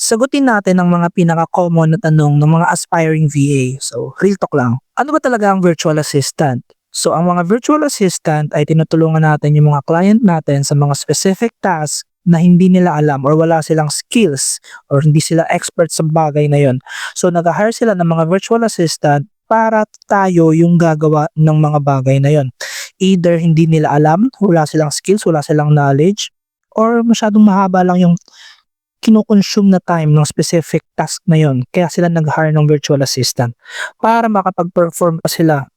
Sagutin natin ang mga pinaka-common na tanong ng mga aspiring VA. So, real talk lang. Ano ba talaga ang virtual assistant? So, ang mga virtual assistant ay tinutulungan natin yung mga client natin sa mga specific tasks na hindi nila alam or wala silang skills or hindi sila expert sa bagay na yon. So, nag-hire sila ng mga virtual assistant para tayo yung gagawa ng mga bagay na yon. Either hindi nila alam, wala silang skills, wala silang knowledge, or masyadong mahaba lang yung kino-consume na time ng specific task na yon. Kaya sila nag-hire ng virtual assistant para makapag-perform pa sila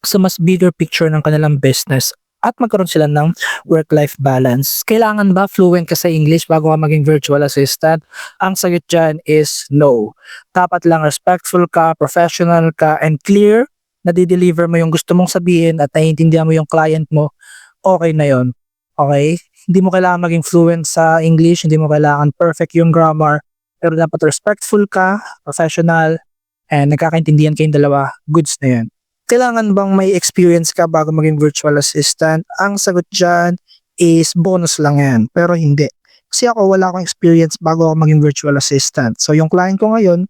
sa mas bigger picture ng kanilang business at magkaroon sila ng work-life balance. Kailangan ba fluent ka sa English bago ka maging virtual assistant? Ang sagot dyan is no. Dapat lang respectful ka, professional ka, and clear na di-deliver mo yung gusto mong sabihin at naiintindihan mo yung client mo, okay na yon. Okay? Hindi mo kailangan maging fluent sa English, hindi mo kailangan perfect yung grammar, pero dapat respectful ka, professional, and nagkakaintindihan kayong dalawa, goods na yun. Kailangan bang may experience ka bago maging virtual assistant? Ang sagot dyan is bonus lang yan, pero hindi. Kasi ako wala akong experience bago ako maging virtual assistant. So yung client ko ngayon,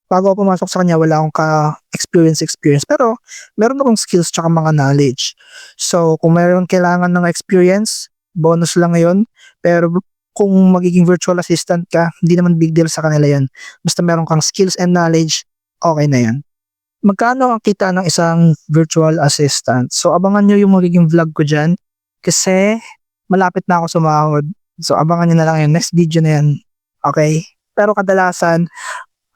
bago ako pumasok sa kanya, wala akong ka-experience. Pero meron akong skills tsaka mga knowledge. So kung meron kailangan ng experience, bonus lang ngayon. Pero kung magiging virtual assistant ka, hindi naman big deal sa kanila yan. Basta meron kang skills and knowledge, okay na yan. Magkano ang kita ng isang virtual assistant? So abangan nyo yung magiging vlog ko dyan kasi malapit na ako sumahod. So abangan nyo na lang yun. Next video na yan. Okay? Pero kadalasan,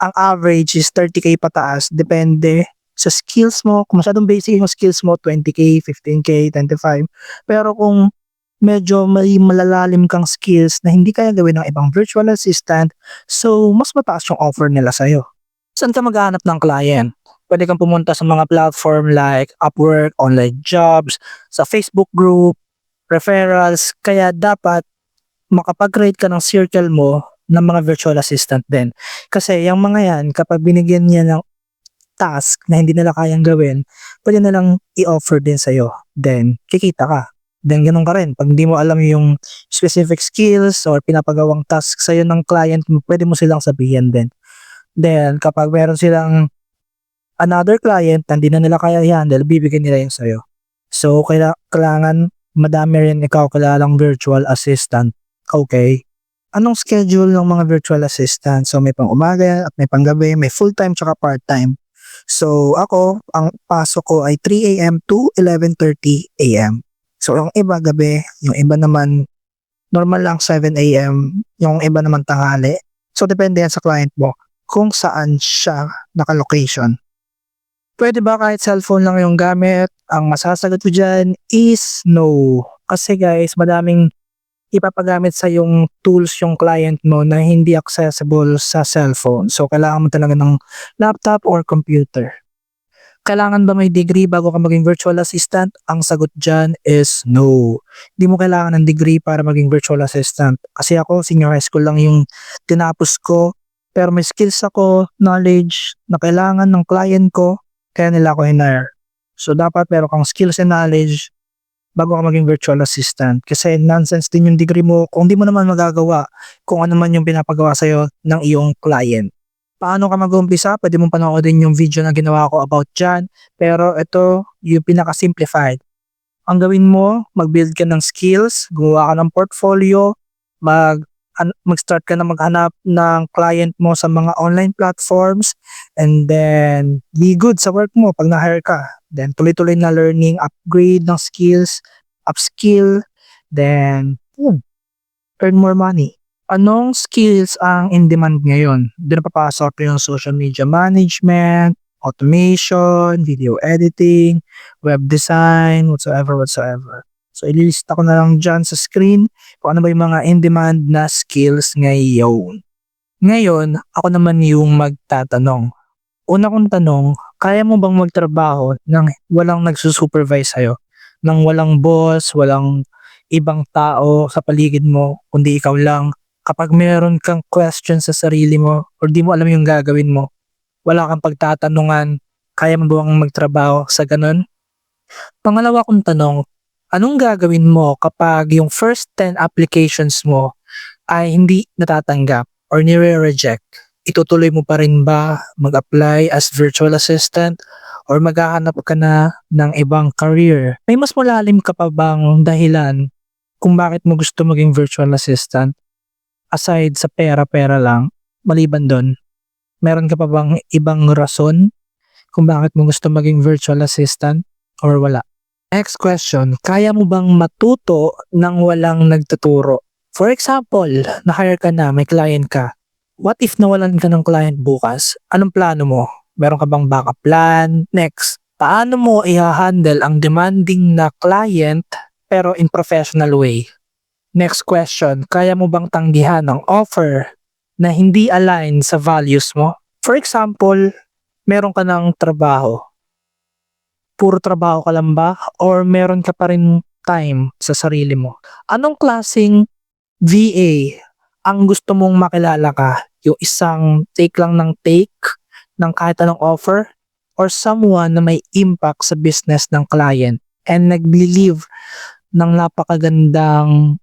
ang average is 30k pataas. Depende sa skills mo. Kung masyadong basic yung skills mo, 20k, 15k, 25. Pero kung medyo may malalalim kang skills na hindi kaya gawin ng ibang virtual assistant, so mas mataas yung offer nila sa'yo. Saan ka maghahanap ng client? Pwede kang pumunta sa mga platform like Upwork, online jobs, sa Facebook group, referrals. Kaya dapat makapag-create ka ng circle mo ng mga virtual assistant din. Kasi yung mga yan, kapag binigyan niya ng task na hindi nila kayang gawin, pwede nilang i-offer din sa'yo. Then, kikita ka. Then, ganun ka rin. Pag hindi mo alam yung specific skills or pinapagawang task sa'yo ng client mo, pwede mo silang sabihin din. Then, kapag meron silang another client na hindi na nila kaya i-handle, bibigyan nila yun sa'yo. So, kailangan madami rin ikaw kilalang virtual assistant. Okay? Anong schedule ng mga virtual assistant? So, may pang umaga at may pang gabi, may full-time tsaka part-time. So, ako, ang pasok ko ay 3 a.m. to 11:30 a.m. So, yung iba gabi, yung iba naman normal lang 7 a.m., yung iba naman tanghali. So, depende yan sa client mo kung saan siya naka-location. Pwede ba kahit cellphone lang yung gamit? Ang masasagot ko dyan is no. Kasi guys, madaming ipapagamit sa yung tools yung client mo na hindi accessible sa cellphone. So, kailangan mo talaga ng laptop or computer. Kailangan ba may degree bago ka maging virtual assistant? Ang sagot dyan is no. Hindi mo kailangan ng degree para maging virtual assistant. Kasi ako, senior high school lang yung tinapos ko. Pero may skills ako, knowledge na kailangan ng client ko, kaya nila ako hinire. So, dapat meron kang skills and knowledge bago ka maging virtual assistant. Kasi nonsense din yung degree mo kung di mo naman magagawa kung ano man yung pinapagawa sa'yo ng iyong client. Paano ka mag-umpisa? Pwede mong panoodin yung video na ginawa ko about dyan. Pero ito yung pinaka-simplified. Ang gawin mo, mag-build ka ng skills, gumawa ka ng portfolio, mag-start ka na maghanap ng client mo sa mga online platforms, and then be good sa work mo pag na-hire ka. Then tuloy-tuloy na learning, upgrade ng skills, upskill, then earn more money. Anong skills ang in demand ngayon? Doon na papasok yung social media management, automation, video editing, web design, whatsoever. So, ililista ko na lang dyan sa screen kung ano ba yung mga in-demand na skills ngayon. Ngayon, ako naman yung magtatanong. Una kong tanong, kaya mo bang magtrabaho nang walang nagsusupervise sa'yo? Nang walang boss, walang ibang tao sa paligid mo, kundi ikaw lang? Kapag meron kang question sa sarili mo or di mo alam yung gagawin mo, wala kang pagtatanungan, kaya mo bang magtrabaho sa ganun? Pangalawa kong tanong, anong gagawin mo kapag yung first 10 applications mo ay hindi natatanggap? or nire-reject? Itutuloy mo pa rin ba mag-apply as virtual assistant or maghahanap ka na ng ibang career? May mas malalim ka pa bang dahilan kung bakit mo gusto maging virtual assistant? Aside sa pera-pera lang, maliban doon, meron ka pa bang ibang rason kung bakit mo gusto maging virtual assistant or wala? Next question, kaya mo bang matuto nang walang nagtuturo? For example, na-hire ka na, may client ka. What if nawalan ka ng client bukas? Anong plano mo? Meron ka bang backup plan? Next, paano mo i-handle ang demanding na client pero in professional way? Next question, kaya mo bang tanggihan ang offer na hindi align sa values mo? For example, meron ka ng trabaho. Puro trabaho ka lang ba? Or meron ka pa rin time sa sarili mo? Anong klaseng VA ang gusto mong makilala ka? Yung isang take lang ng take ng kahit anong offer? Or someone na may impact sa business ng client and nag-leave ng napakagandang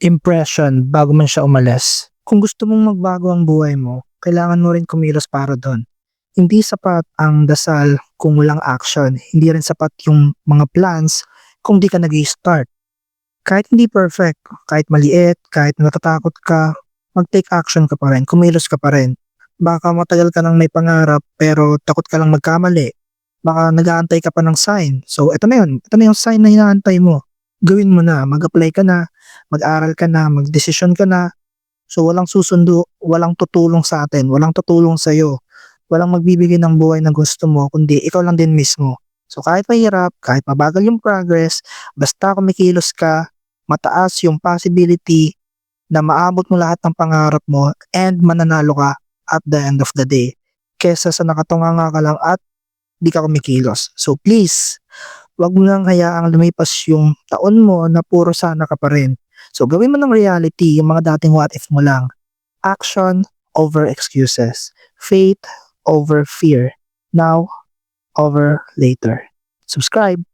impression bago man siya umalis? Kung gusto mong magbago ang buhay mo, kailangan mo rin kumilos para doon. Hindi sapat ang dasal kung walang action. Hindi rin sapat yung mga plans kung di ka nag-i-start. Kahit hindi perfect, kahit maliit, kahit natatakot ka, mag-take action ka pa rin, kumilos ka pa rin. Baka matagal ka nang may pangarap pero takot ka lang magkamali. Baka nag-aantay ka pa ng sign. So ito na yun, ito na yung sign na hinaantay mo. Gawin mo na, mag-apply ka na, mag-aral ka na, mag-desisyon ka na. So walang susundo, walang tutulong sa atin, walang tutulong sa'yo. Walang magbibigay ng buhay na gusto mo, kundi ikaw lang din mismo. So kahit mahirap, kahit mabagal yung progress, basta kumikilos ka, mataas yung possibility na maabot mo lahat ng pangarap mo and mananalo ka at the end of the day. Kesa sa nakatunganga ka lang at di ka kumikilos. So please, wag mo lang hayaang lumipas yung taon mo na puro sana ka pa rin. So gawin mo ng reality yung mga dating what if mo lang. Action over excuses. Faith over fear. Now over later. Subscribe.